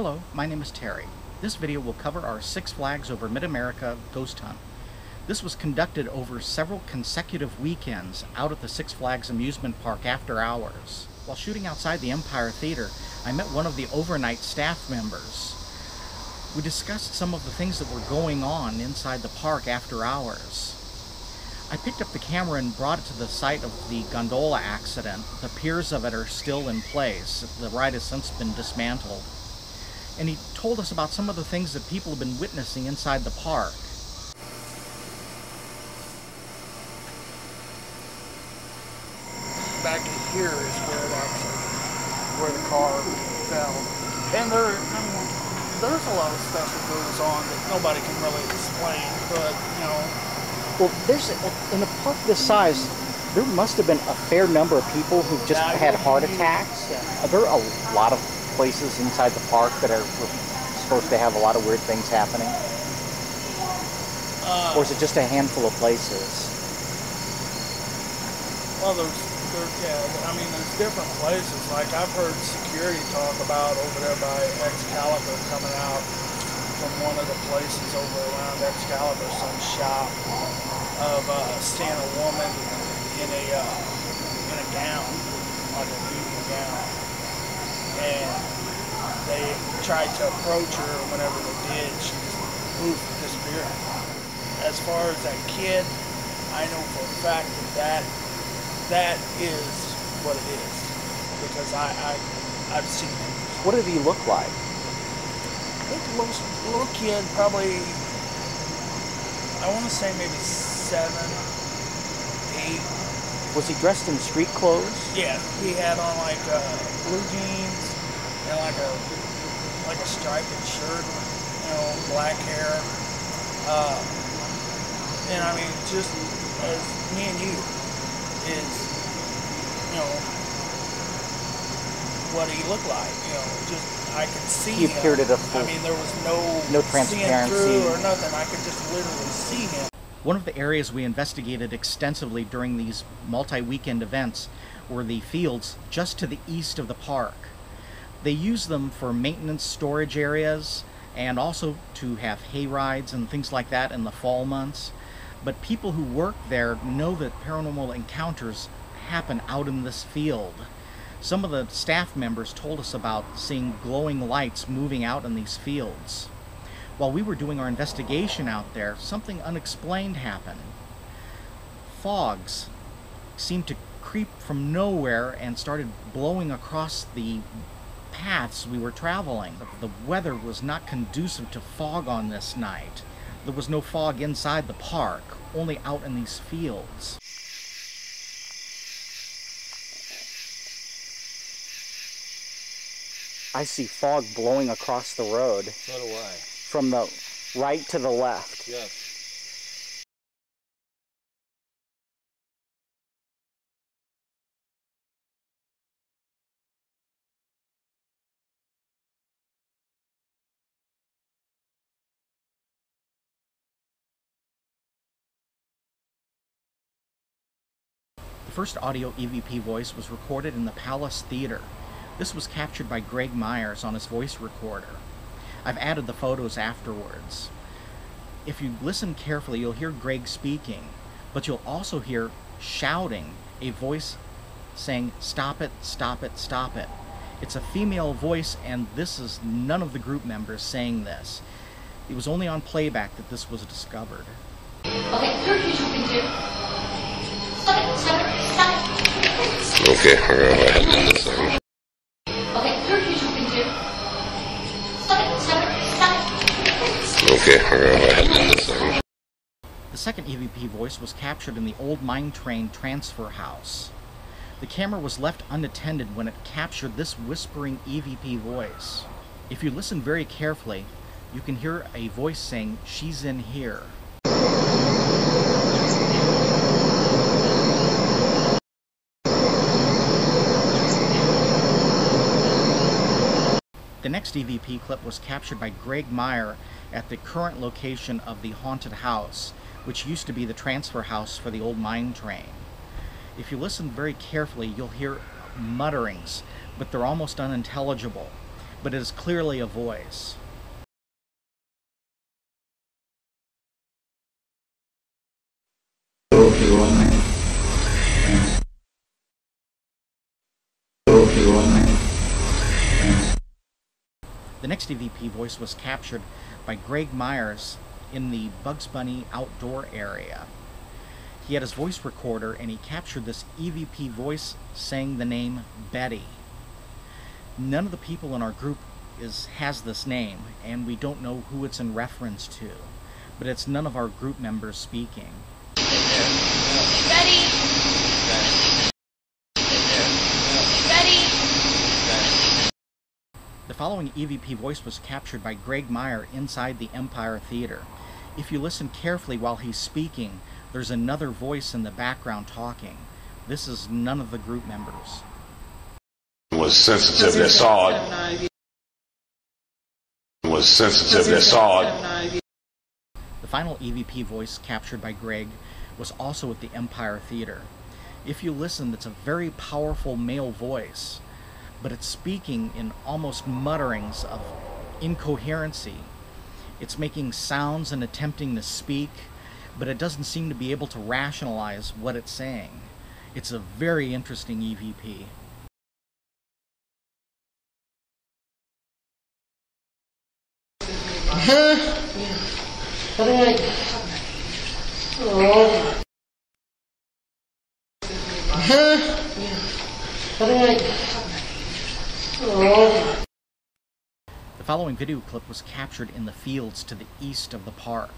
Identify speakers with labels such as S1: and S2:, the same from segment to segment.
S1: Hello, my name is Terry. This video will cover our Six Flags Over Mid-America ghost hunt. This was conducted over several consecutive weekends out at the Six Flags amusement park after hours. While shooting outside the Empire Theater, I met one of the overnight staff members. We discussed some of the things that were going on inside the park after hours. I picked up the camera and brought it to the site of the gondola accident. The piers of it are still in place. The ride has since been dismantled. And he told us about some of the things that people have been witnessing inside the park.
S2: Back in here is where the car fell. And there's a lot of stuff that goes on that nobody can really explain, but, you know.
S1: Well, in a park this size, there must have been a fair number of people who've just had heart attacks. Are there a lot of places inside the park that are supposed to have a lot of weird things happening? Or is it just a handful of places?
S2: Well, there's different places. Like, I've heard security talk about over there by Excalibur coming out from one of the places over around Excalibur, some shop, of seeing a woman in a gown, like an evening gown, and they tried to approach her. Whenever they did, she just poof, disappeared. As far as that kid, I know for a fact that is what it is, because I've seen it.
S1: What did he look like?
S2: I think little kid, probably, I want to say maybe 7, 8.
S1: Was he dressed in street clothes?
S2: Yeah, he had on like blue jeans and like a striped shirt, you know, black hair. And I mean, just as me and you is, you know, what he looked like, you know, just I could see him.
S1: He appeared at a full,
S2: I mean, there was no
S1: transparency
S2: seeing through or nothing. I could just literally see him.
S1: One of the areas we investigated extensively during these multi-weekend events were the fields just to the east of the park. They use them for maintenance storage areas and also to have hay rides and things like that in the fall months. But people who work there know that paranormal encounters happen out in this field. Some of the staff members told us about seeing glowing lights moving out in these fields. While we were doing our investigation out there, something unexplained happened. Fogs seemed to creep from nowhere and started blowing across the paths we were traveling. The weather was not conducive to fog on this night. There was no fog inside the park, only out in these fields. I see fog blowing across the road.
S3: So do I.
S1: From the right to the left.
S3: Yes.
S1: The first audio EVP voice was recorded in the Palace Theater. This was captured by Greg Myers on his voice recorder. I've added the photos afterwards. If you listen carefully, you'll hear Greg speaking, but you'll also hear shouting, a voice saying, "Stop it, stop it, stop it." It's a female voice, and this is none of the group members saying this. It was only on playback that this was discovered.
S4: Okay, here's what we do. Stop it, stop it, stop it.
S3: Okay, we're going to go ahead and this thing.
S4: Okay, here's what we do. Stop it, stop it, stop it.
S3: Okay, we're going to go ahead and this thing.
S1: The second EVP voice was captured in the old mine train transfer house. The camera was left unattended when it captured this whispering EVP voice. If you listen very carefully, you can hear a voice saying, "She's in here." The next EVP clip was captured by Greg Meyer at the current location of the haunted house, which used to be the transfer house for the old mine train. If you listen very carefully, you'll hear mutterings, but they're almost unintelligible. but it is clearly a voice. The next EVP voice was captured by Greg Myers in the Bugs Bunny outdoor area. He had his voice recorder and he captured this EVP voice saying the name Betty. None of the people in our group has this name, and we don't know who it's in reference to, but it's none of our group members speaking.
S4: Betty! Betty!
S1: The following EVP voice was captured by Greg Meyer inside the Empire Theater. If you listen carefully while he's speaking, there's another voice in the background talking. This is none of the group members.
S3: Was sensitive, they saw it. Was sensitive, they saw it.
S1: The final EVP voice captured by Greg was also at the Empire Theater. If you listen, it's a very powerful male voice, but it's speaking in almost mutterings of incoherency. It's making sounds and attempting to speak, but it doesn't seem to be able to rationalize what it's saying. It's a very interesting EVP. The following video clip was captured in the fields to the east of the park.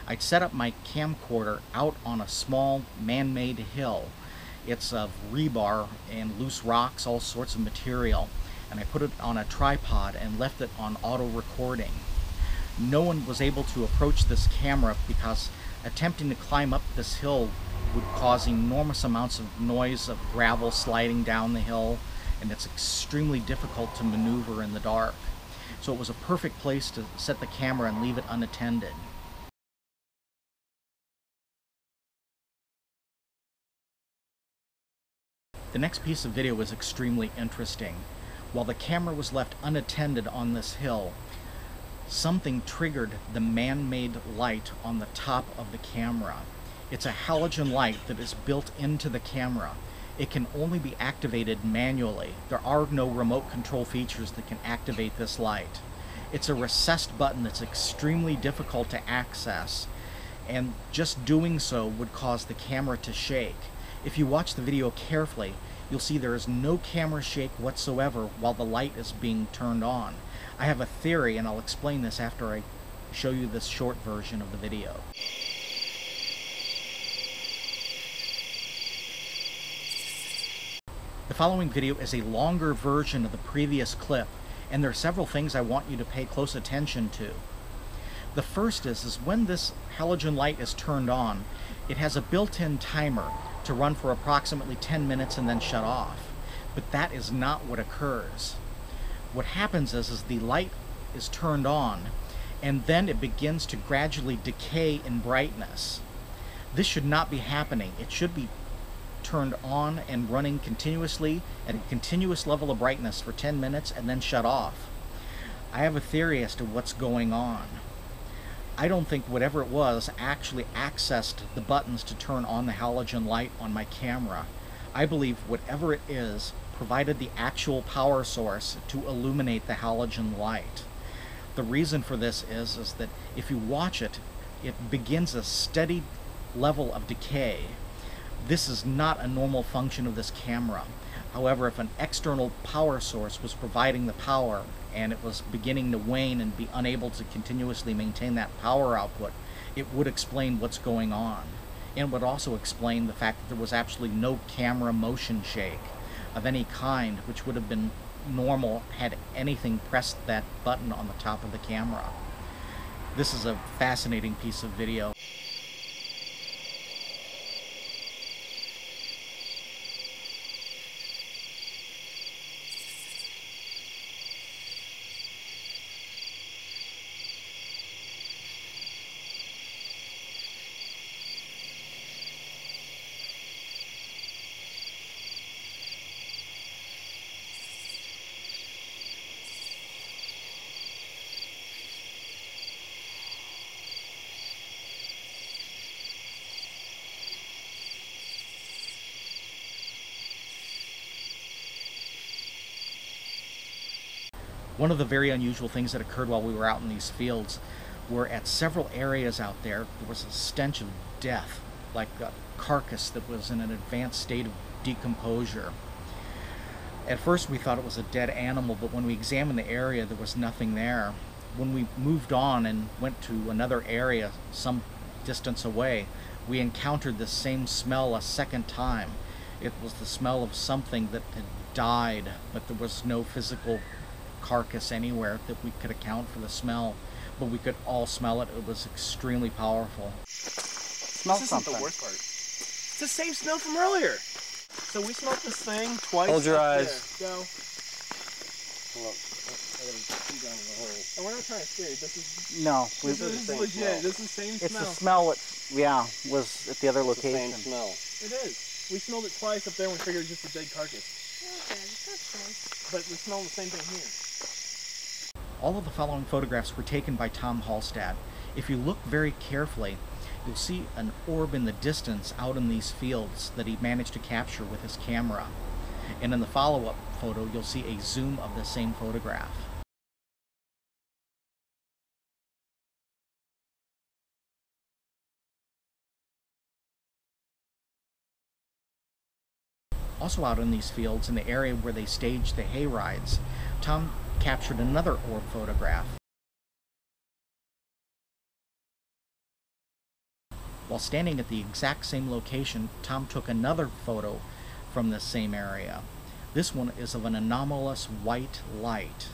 S1: I'd set up my camcorder out on a small man-made hill. It's of rebar and loose rocks, all sorts of material, and I put it on a tripod and left it on auto recording. No one was able to approach this camera because attempting to climb up this hill would cause enormous amounts of noise of gravel sliding down the hill, and it's extremely difficult to maneuver in the dark. So it was a perfect place to set the camera and leave it unattended. The next piece of video was extremely interesting. While the camera was left unattended on this hill, something triggered the man-made light on the top of the camera. It's a halogen light that is built into the camera. It can only be activated manually. There are no remote control features that can activate this light. It's a recessed button that's extremely difficult to access, and just doing so would cause the camera to shake. If you watch the video carefully, you'll see there is no camera shake whatsoever while the light is being turned on. I have a theory, and I'll explain this after I show you this short version of the video. The following video is a longer version of the previous clip, and there are several things I want you to pay close attention to. The first is when this halogen light is turned on, it has a built-in timer to run for approximately 10 minutes and then shut off. But that is not what occurs. What happens is the light is turned on, and then it begins to gradually decay in brightness. This should not be happening. It should be turned on and running continuously at a continuous level of brightness for 10 minutes and then shut off. I have a theory as to what's going on. I don't think whatever it was actually accessed the buttons to turn on the halogen light on my camera. I believe whatever it is provided the actual power source to illuminate the halogen light. The reason for this is that if you watch it, it begins a steady level of decay. This is not a normal function of this camera. However, if an external power source was providing the power and it was beginning to wane and be unable to continuously maintain that power output, it would explain what's going on. And would also explain the fact that there was actually no camera motion shake of any kind, which would have been normal had anything pressed that button on the top of the camera. This is a fascinating piece of video. One of the very unusual things that occurred while we were out in these fields were at several areas out there was a stench of death, like a carcass that was in an advanced state of decomposure. At first we thought it was a dead animal, but when we examined the area there was nothing there. When we moved on and went to another area some distance away, we encountered the same smell a second time. It was the smell of something that had died, but there was no physical carcass anywhere that we could account for the smell, but we could all smell it. It was extremely powerful.
S5: Smell
S6: This
S5: something.
S6: isn't the worst part. It's the same smell from earlier. So we smelled this thing twice.
S5: Hold your
S6: up
S5: eyes.
S6: there. Go.
S5: Look, I gotta see down in the hole.
S6: And we're not trying to scare you. This is
S5: No,
S6: this is
S5: same
S6: legit.
S5: smell.
S6: This is the same
S5: it's
S6: smell.
S5: the smell that, yeah, was at the other location.
S6: Same smell. It is. We smelled it twice up there and we figured it was just a dead carcass.
S4: Okay, that's nice.
S6: But we smelled the same thing here.
S1: All of the following photographs were taken by Tom Hallstad. If you look very carefully, you'll see an orb in the distance out in these fields that he managed to capture with his camera. And in the follow-up photo, you'll see a zoom of the same photograph. Also out in these fields, in the area where they staged the hay rides, Tom captured another orb photograph. While standing at the exact same location, Tom took another photo from the same area. This one is of an anomalous white light.